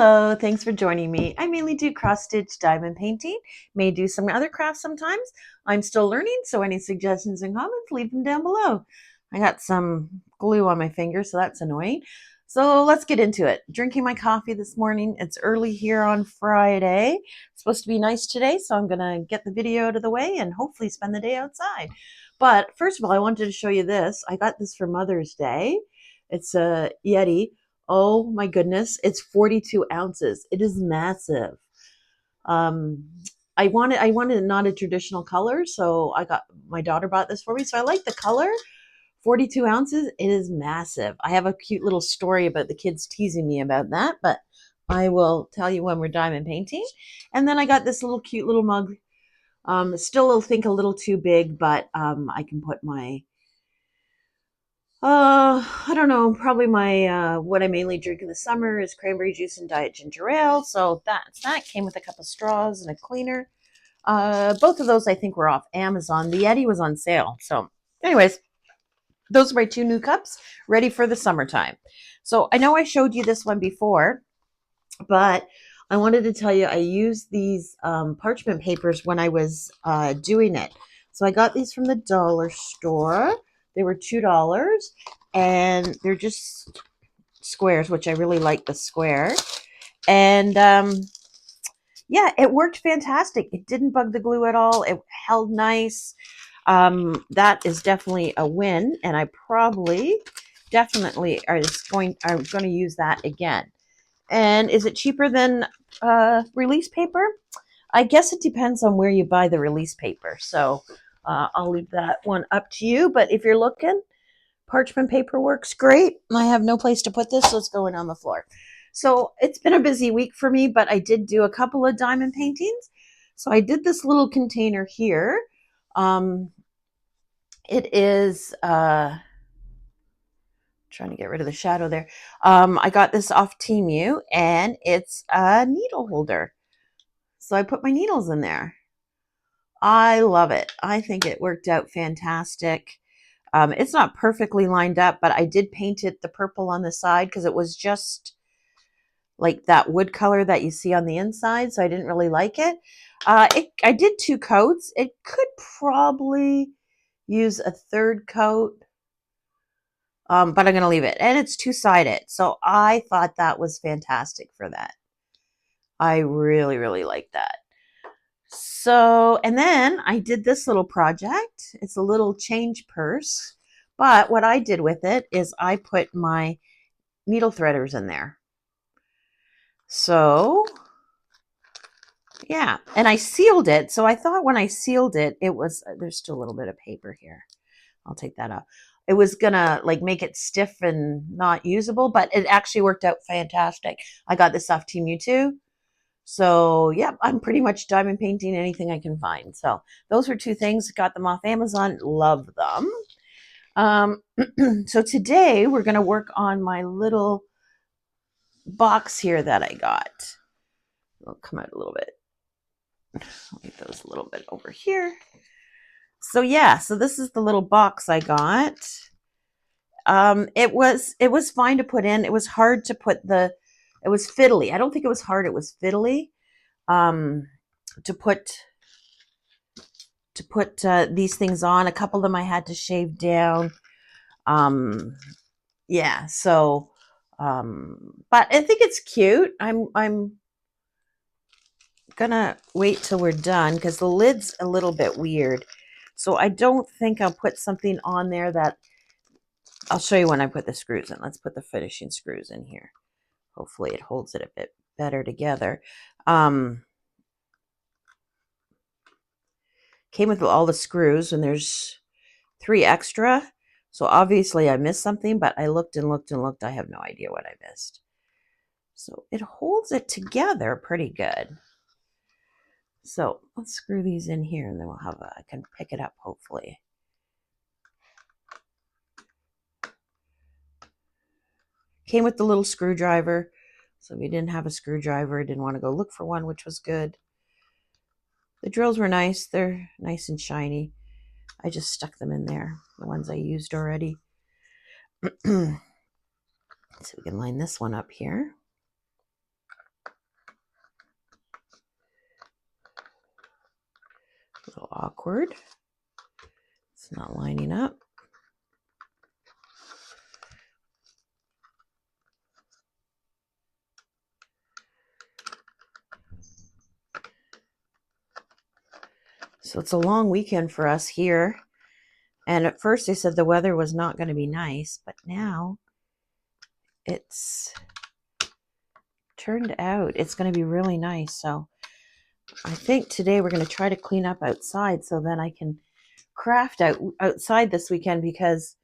Hello, thanks for joining me. I mainly do cross stitch diamond painting, may do some other crafts sometimes. I'm still learning, so any suggestions and comments, leave them down below. I got some glue on my finger, so that's annoying. So let's get into it. Drinking my coffee this morning. It's early here on Friday. It's supposed to be nice today, so I'm going to get the video out of the way and hopefully spend the day outside. But first of all, I wanted to show you this. I got this for Mother's Day. It's a Yeti. Oh my goodness, it's 42 ounces. It is massive. Um, I wanted not a traditional color, so my daughter bought this for me. So I like the color. 42 ounces, it is massive. I have a cute little story about the kids teasing me about that, but I will tell you when we're diamond painting. And then I got this little cute little mug. Still think a little too big, but I can put my I don't know. Probably my what I mainly drink in the summer is cranberry juice and diet ginger ale. So that came with a couple straws and a cleaner. Both of those I think were off Amazon. The Yeti was on sale. So, anyways, those are my two new cups ready for the summertime. So I know I showed you this one before, but I wanted to tell you I used these parchment papers when I was doing it. So I got these from the dollar store. They were $2, and they're just squares, which I really like the square. And yeah, it worked fantastic. It didn't bug the glue at all. It held nice. That is definitely a win, and I definitely are going to use that again. And is it cheaper than release paper? I guess it depends on where you buy the release paper. So I'll leave that one up to you. But if you're looking, parchment paper works great. I have no place to put this, so it's going on the floor. So it's been a busy week for me, but I did do a couple of diamond paintings. So I did this little container here. It is trying to get rid of the shadow there. I got this off Temu, and it's a needle holder. So I put my needles in there. I love it. I think it worked out fantastic. It's not perfectly lined up, but I did paint it the purple on the side because it was just like that wood color that you see on the inside, so I didn't really like it. I did 2 coats. It could probably use a third coat, but I'm going to leave it. And it's 2-sided, so I thought that was fantastic for that. I really, really like that. So, and then I did this little project. It's a little change purse, but what I did with it is I put my needle threaders in there. So, yeah, and I sealed it. So I thought when I sealed it, it was, there's still a little bit of paper here. I'll take that out. It was gonna like make it stiff and not usable, but it actually worked out fantastic. I got this off Temu too. So, yeah, I'm pretty much diamond painting anything I can find. So those were 2 things. Got them off Amazon. Love them. So today we're going to work on my little box here that I got. It'll come out a little bit. I'll leave those a little bit over here. So, yeah, so this is the little box I got. It was fine to put in. It was hard to put it was fiddly. I don't think it was hard. It was fiddly. To put these things on. A couple of them I had to shave down. Yeah, so but I think it's cute. I'm gonna wait till we're done because the lid's a little bit weird. So I don't think I'll put something on there that I'll show you when I put the screws in. Let's put the finishing screws in here. Hopefully it holds it a bit better together. Came with all the screws, and there's 3 extra. So obviously I missed something, but I looked and looked and looked. I have no idea what I missed. So it holds it together pretty good. So let's screw these in here, and then I can pick it up hopefully. Came with the little screwdriver. So if you didn't have a screwdriver, didn't want to go look for one, which was good. The drills were nice. They're nice and shiny. I just stuck them in there, the ones I used already. So we can line this one up here. So awkward. It's not lining up. So it's a long weekend for us here. And at first they said the weather was not going to be nice, but now it's turned out it's going to be really nice. So I think today we're going to try to clean up outside so then I can craft outside this weekend because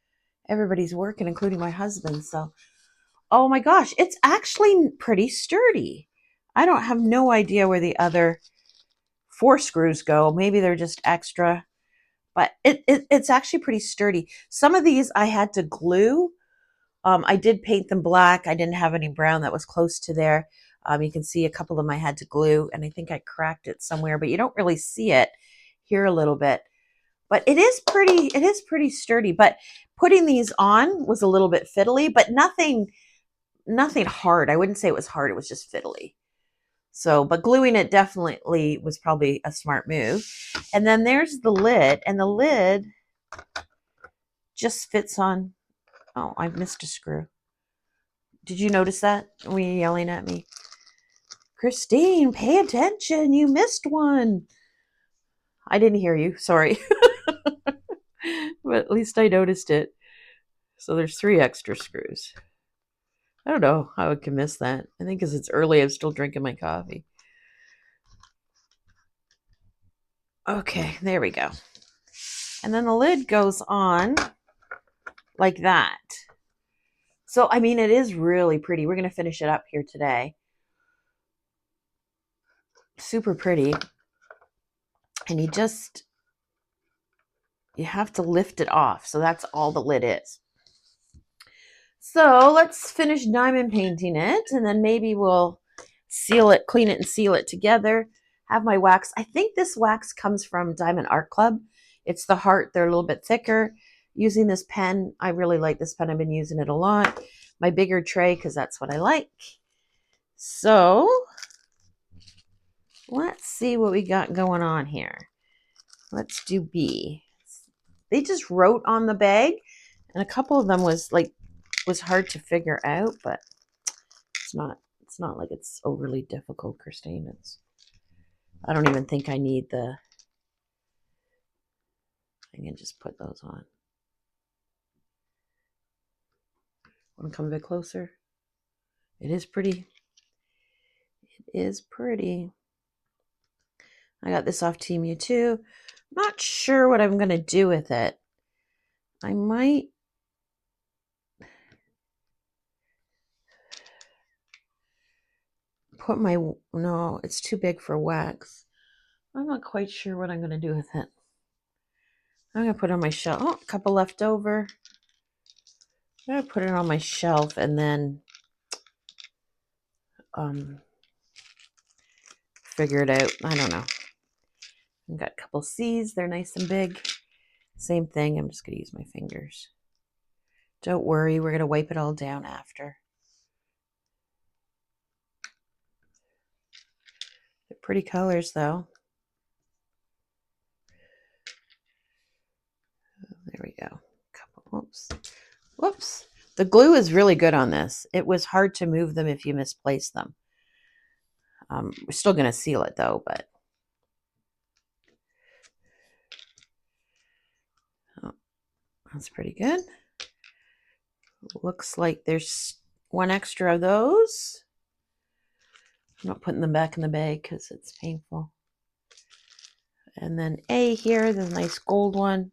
everybody's working, including my husband. So, oh my gosh, it's actually pretty sturdy. I don't have no idea where the other 4 screws go. Maybe they're just extra, but it's actually pretty sturdy. Some of these I had to glue. I did paint them black. I didn't have any brown that was close to there. You can see a couple of them I had to glue, and I think I cracked it somewhere, but you don't really see it here a little bit. But it is pretty sturdy. But putting these on was a little bit fiddly, but nothing hard. I wouldn't say it was hard. It was just fiddly. So, but gluing it definitely was probably a smart move. And then there's the lid, and the lid just fits on. Oh, I missed a screw. Did you notice that? Were you yelling at me? Christine, pay attention. You missed one. I didn't hear you. Sorry. But at least I noticed it. So there's 3 extra screws. I don't know how I can miss that. I think because it's early, I'm still drinking my coffee. Okay, there we go. And then the lid goes on like that. So, I mean, it is really pretty. We're going to finish it up here today. Super pretty. And you have to lift it off. So that's all the lid is. So let's finish diamond painting it, and then maybe we'll seal it, clean it and seal it together. Have my wax. I think this wax comes from Diamond Art Club. It's the heart. They're a little bit thicker. Using this pen, I really like this pen. I've been using it a lot. My bigger tray, because that's what I like. So let's see what we got going on here. Let's do B. They just wrote on the bag, and a couple of them was hard to figure out, but it's not like it's overly difficult, Christine. I don't even think I need I can just put those on. Want to come a bit closer? It is pretty. It is pretty. I got this off Temu too. Not sure what I'm going to do with it. I might put no, it's too big for wax. I'm not quite sure what I'm going to do with it. I'm going to put it on my shelf. Oh, a couple left over. I'm going to put it on my shelf and then figure it out. I don't know. I've got a couple C's. They're nice and big. Same thing. I'm just going to use my fingers. Don't worry. We're going to wipe it all down after. They're pretty colors, though. There we go. Whoops. The glue is really good on this. It was hard to move them if you misplace them. We're still going to seal it, though, but... Oh, that's pretty good. Looks like there's 1 extra of those. I'm not putting them back in the bag because it's painful. And then A here, the nice gold one.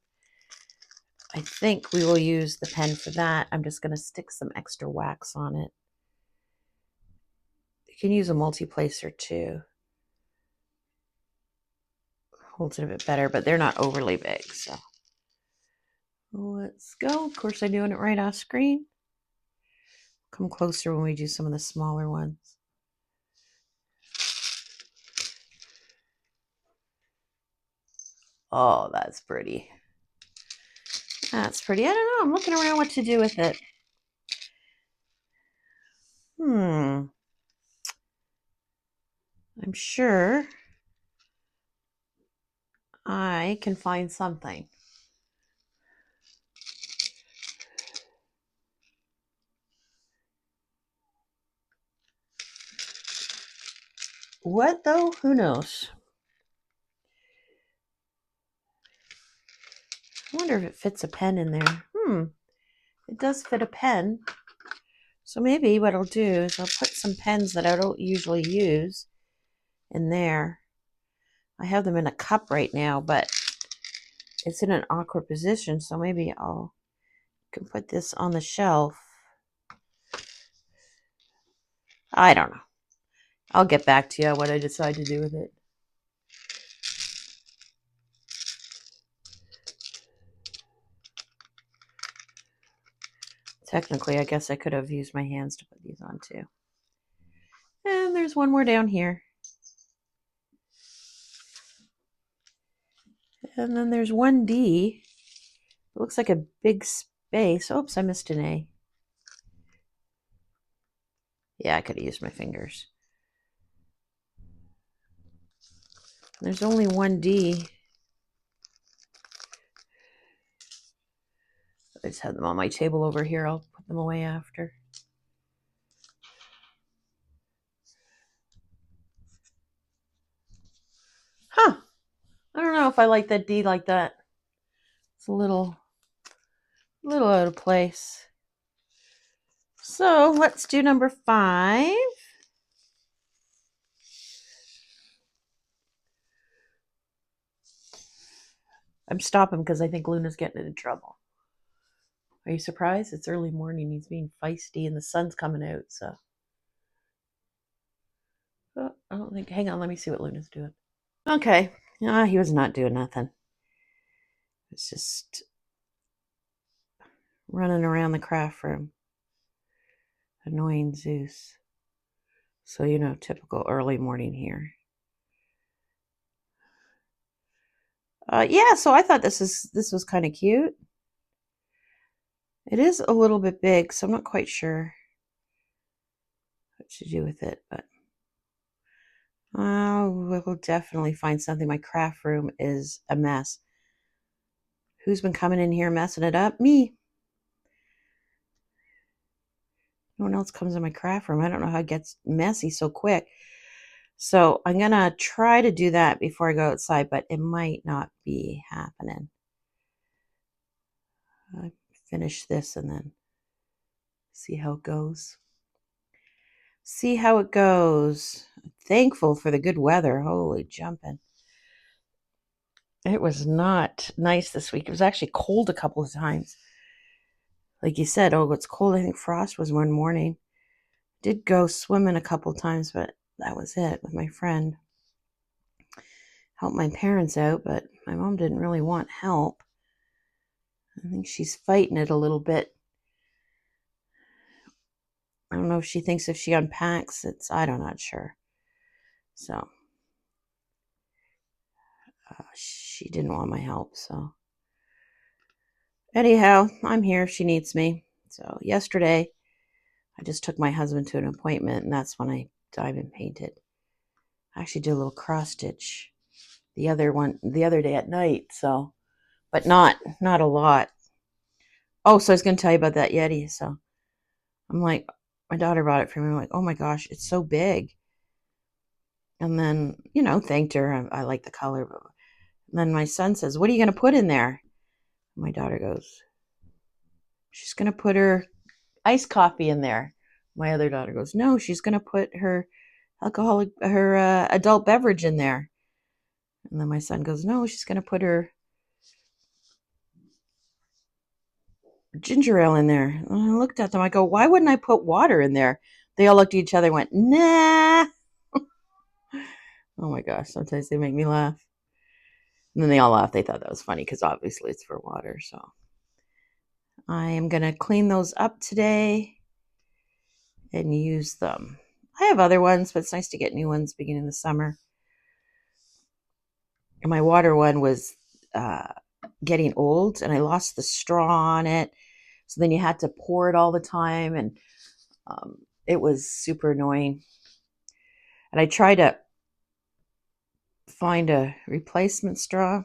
I think we will use the pen for that. I'm just going to stick some extra wax on it. You can use a multi-placer too. Holds it a bit better, but they're not overly big. So let's go. Of course, I'm doing it right off screen. Come closer when we do some of the smaller ones. Oh, that's pretty. That's pretty. I don't know. I'm looking around what to do with it. I'm sure I can find something. What though? Who knows? I wonder if it fits a pen in there. It does fit a pen. So maybe what I'll do is I'll put some pens that I don't usually use in there. I have them in a cup right now, but it's in an awkward position, so maybe can put this on the shelf. I don't know. I'll get back to you what I decide to do with it. Technically, I guess I could have used my hands to put these on too. And there's one more down here. And then there's 1D. It looks like a big space. Oops, I missed an A. Yeah, I could have used my fingers. There's only 1D. I just had them on my table over here. I'll put them away after. Huh. I don't know if I like that D like that. It's a little out of place. So let's do number 5. I'm stopping because I think Luna's getting into trouble. Are you surprised? It's early morning. He's being feisty and the sun's coming out, so. Oh, I don't think, hang on, let me see what Luna's doing. Okay. He was not doing nothing. It's just running around the craft room. Annoying Zeus. So, typical early morning here. Yeah, so I thought this was kind of cute. It is a little bit big, so I'm not quite sure what to do with it, but we'll definitely find something. My craft room is a mess. Who's been coming in here messing it up? Me. No one else comes in my craft room. I don't know how it gets messy so quick. So I'm going to try to do that before I go outside, but it might not be happening. I finish this and then see how it goes. See how it goes. I'm thankful for the good weather. Holy jumping. It was not nice this week. It was actually cold a couple of times. Like you said, it's cold. I think frost was one morning. Did go swimming a couple times, but that was it with my friend. Helped my parents out, but my mom didn't really want help. I think she's fighting it a little bit. I don't know if she thinks if she unpacks, I'm not sure. So she didn't want my help. So anyhow, I'm here if she needs me. So yesterday, I just took my husband to an appointment, and that's when I diamond painted. I actually did a little cross stitch the other day at night. So, but not a lot. Oh, so I was going to tell you about that Yeti. So I'm like, my daughter bought it for me. I'm like, oh my gosh, it's so big. And then, thanked her. I like the color. And then my son says, what are you going to put in there? My daughter goes, she's going to put her iced coffee in there. My other daughter goes, no, she's going to put her adult beverage in there. And then my son goes, no, she's going to put her ginger ale in there. And I looked at them. I go, why wouldn't I put water in there? They all looked at each other and went, nah. Oh my gosh, sometimes they make me laugh. And then they all laughed. They thought that was funny because obviously it's for water. So I am going to clean those up today and use them. I have other ones, but it's nice to get new ones beginning of the summer. And my water one was getting old, and I lost the straw on it. So then you had to pour it all the time, and it was super annoying. And I tried to find a replacement straw.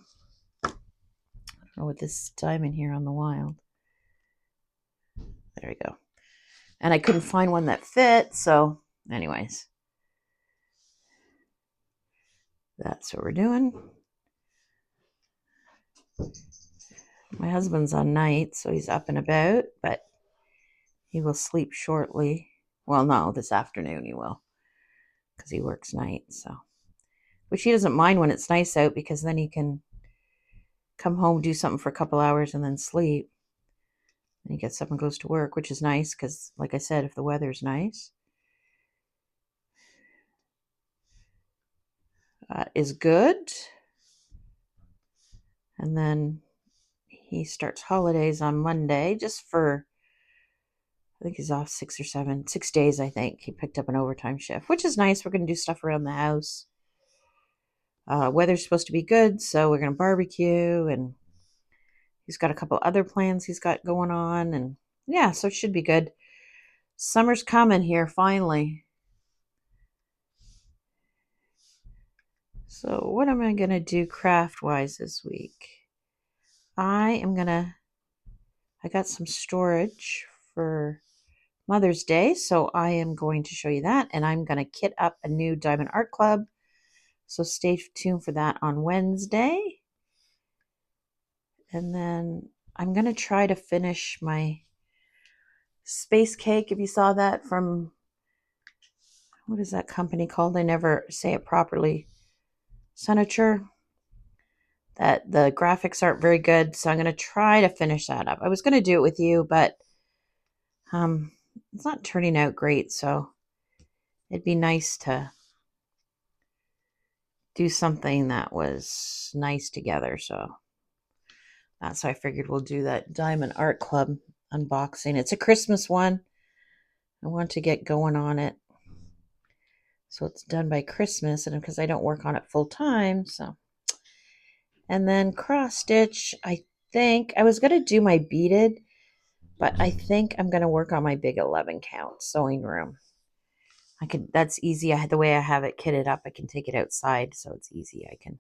I don't know what this diamond here on the wild. There we go. And I couldn't find one that fit, so anyways. That's what we're doing. My husband's on night, so he's up and about, but he will sleep shortly. Well, no, this afternoon he will, because he works night, so. Which he doesn't mind when it's nice out, because then he can come home, do something for a couple hours, and then sleep. And he gets up and goes to work, which is nice, because, like I said, if the weather's nice, is good. And then he starts holidays on Monday, just for, I think he's off 6 days, I think. He picked up an overtime shift, which is nice. We're going to do stuff around the house. Weather's supposed to be good, so we're going to barbecue, and he's got a couple other plans he's got going on, and yeah, so it should be good. Summer's coming here, finally. So what am I going to do craft-wise this week? I got some storage for Mother's Day, so I am going to show you that, and I'm going to kit up a new Diamond Art Club, so stay tuned for that on Wednesday. And then I'm going to try to finish my space cake, if you saw that from, what is that company called? I never say it properly. Senator. That the graphics aren't very good, so I'm going to try to finish that up. I was going to do it with you, but it's not turning out great, so it'd be nice to do something that was nice together. So that's why I figured we'll do that Diamond Art Club unboxing. It's a Christmas one. I want to get going on it, so it's done by Christmas, and because I don't work on it full time, so. And then cross stitch, I think I was going to do my beaded, but I think I'm going to work on my big 11 count sewing room. That's easy. The way I have it kitted up, I can take it outside, so it's easy. I can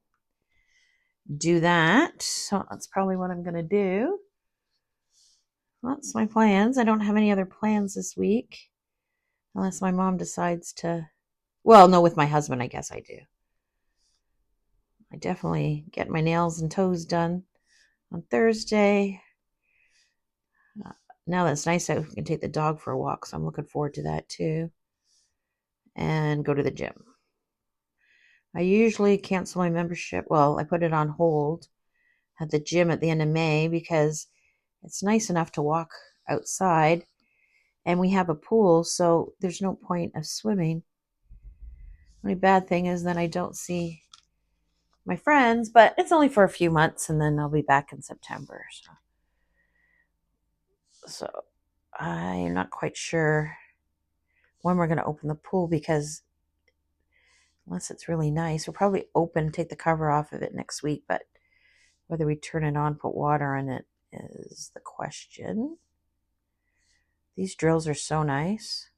do that. So that's probably what I'm going to do. That's my plans. I don't have any other plans this week, unless my mom decides to, well, no, with my husband, I guess I do. I definitely get my nails and toes done on Thursday. Now that it's nice out, we can take the dog for a walk, so I'm looking forward to that too. And go to the gym. I usually cancel my membership. Well, I put it on hold at the gym at the end of May because it's nice enough to walk outside, and we have a pool, so there's no point of swimming. The only bad thing is that I don't see my friends, but it's only for a few months, and then I'll be back in September. So I'm not quite sure when we're going to open the pool, because unless it's really nice, we'll probably take the cover off of it next week, but whether we turn it on, put water in it, is the question. These drills are so nice.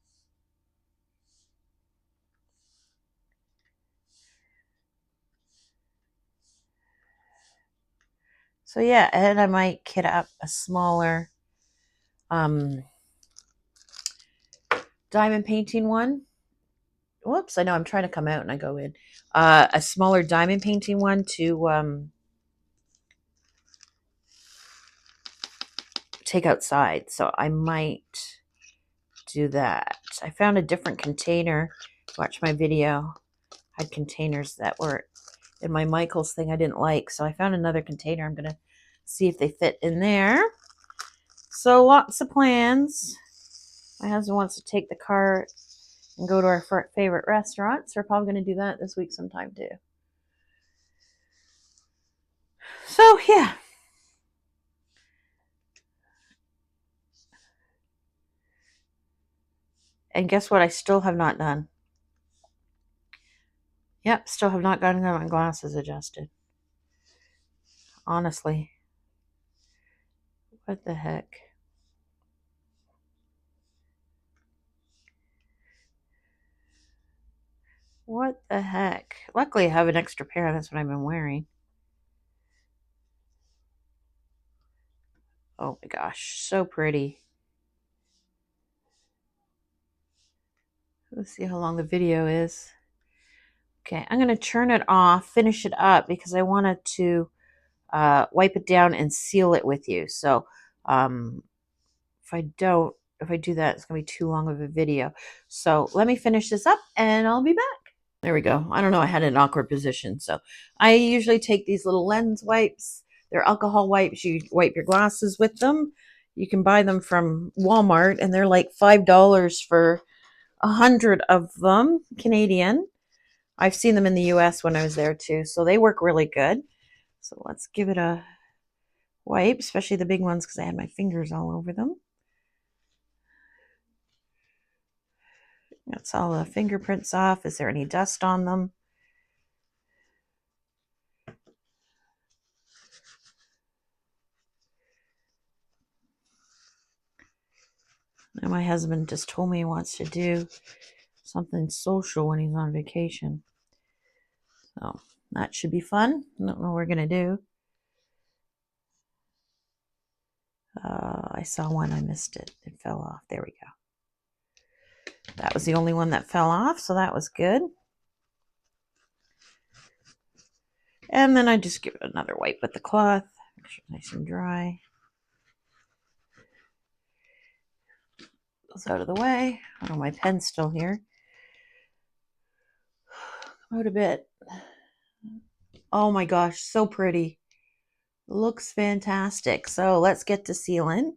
So yeah, and I might kit up a smaller diamond painting one. Whoops, I know I'm trying to come out and I go in. A smaller diamond painting one to take outside. So I might do that. I found a different container. Watch my video. I had containers that were in my Michaels thing I didn't like, so I found another container. I'm gonna see if they fit in there. So lots of plans. My husband wants to take the car and go to our favorite restaurant, so we're probably going to do that this week sometime too. So yeah. And guess what? I still have not done. Yep, still have not gotten my glasses adjusted. Honestly. What the heck? What the heck? Luckily, I have an extra pair. That's what I've been wearing. Oh my gosh, so pretty. Let's see how long the video is. Okay, I'm going to turn it off, finish it up, because I wanted to wipe it down and seal it with you. So if I do that, it's going to be too long of a video. So let me finish this up and I'll be back. There we go. I don't know. I had an awkward position. So I usually take these little lens wipes. They're alcohol wipes. You wipe your glasses with them. You can buy them from Walmart, and they're like $5 for 100 of them, Canadian. I've seen them in the US when I was there too. So they work really good. So let's give it a wipe, especially the big ones because I had my fingers all over them. That's all the fingerprints off. Is there any dust on them? And my husband just told me he wants to do something social when he's on vacation. So that should be fun. I don't know what we're going to do. I saw one. I missed it. It fell off. There we go. That was the only one that fell off, so that was good. And then I just give it another wipe with the cloth. Make sure it's nice and dry. Goes out of the way. Oh, my pen's still here. Come out a bit. Oh my gosh, so pretty. Looks fantastic. So let's get to sealing.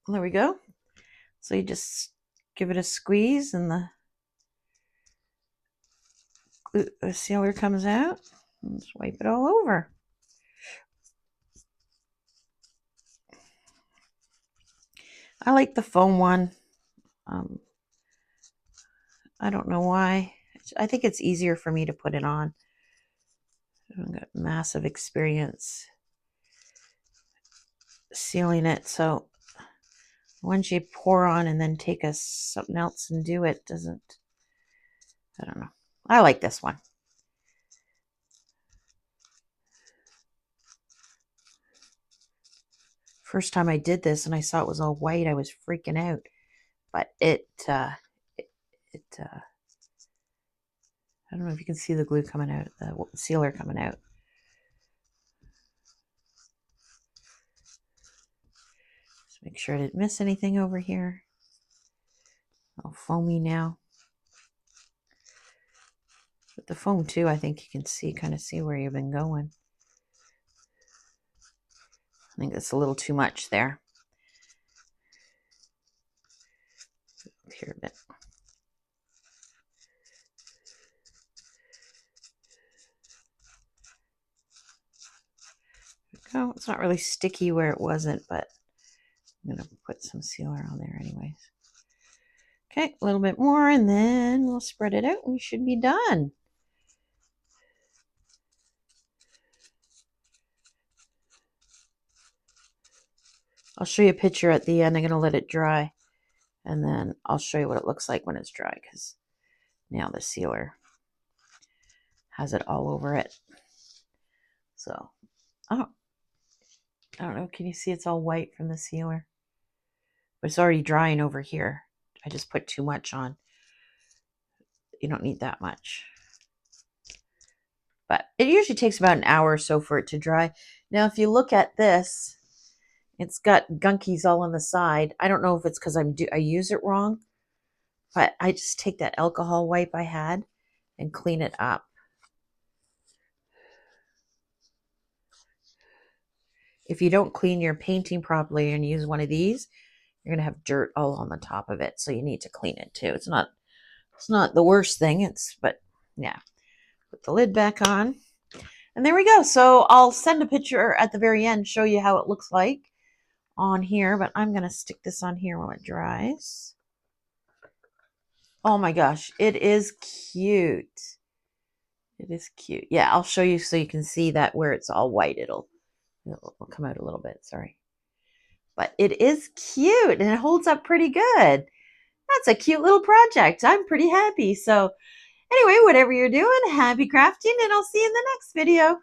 There we go. So you just give it a squeeze and the sealer comes out. Just wipe it all over. I like the foam one. I don't know why. I think it's easier for me to put it on. I've got massive experience sealing it. So once you pour on and then take something else and do it, doesn't, I don't know. I like this one. First time I did this and I saw it was all white, I was freaking out. But I don't know if you can see the glue coming out, the sealer coming out. Just make sure I didn't miss anything over here. All foamy now. With the foam too, I think you can kind of see where you've been going. I think that's a little too much there. Here a bit. There we go. It's not really sticky where it wasn't, but I'm going to put some sealer on there anyways. Okay, a little bit more, and then we'll spread it out. We should be done. I'll show you a picture at the end. I'm going to let it dry, and then I'll show you what it looks like when it's dry, because now the sealer has it all over it. So, I don't know. Can you see it's all white from the sealer? But it's already drying over here. I just put too much on. You don't need that much. But it usually takes about an hour or so for it to dry. Now, if you look at this, it's got gunkies all on the side. I don't know if it's because I use it wrong, but I just take that alcohol wipe I had and clean it up. If you don't clean your painting properly and use one of these, you're gonna have dirt all on the top of it. So you need to clean it too. It's not the worst thing. But yeah. Put the lid back on. And there we go. So I'll send a picture at the very end, show you how it looks like on here, but I'm going to stick this on here while it dries. Oh my gosh, it is cute. It is cute. Yeah, I'll show you so you can see that where it's all white, it'll come out a little bit, sorry. But it is cute and it holds up pretty good. That's a cute little project. I'm pretty happy. So anyway, whatever you're doing, happy crafting, and I'll see you in the next video.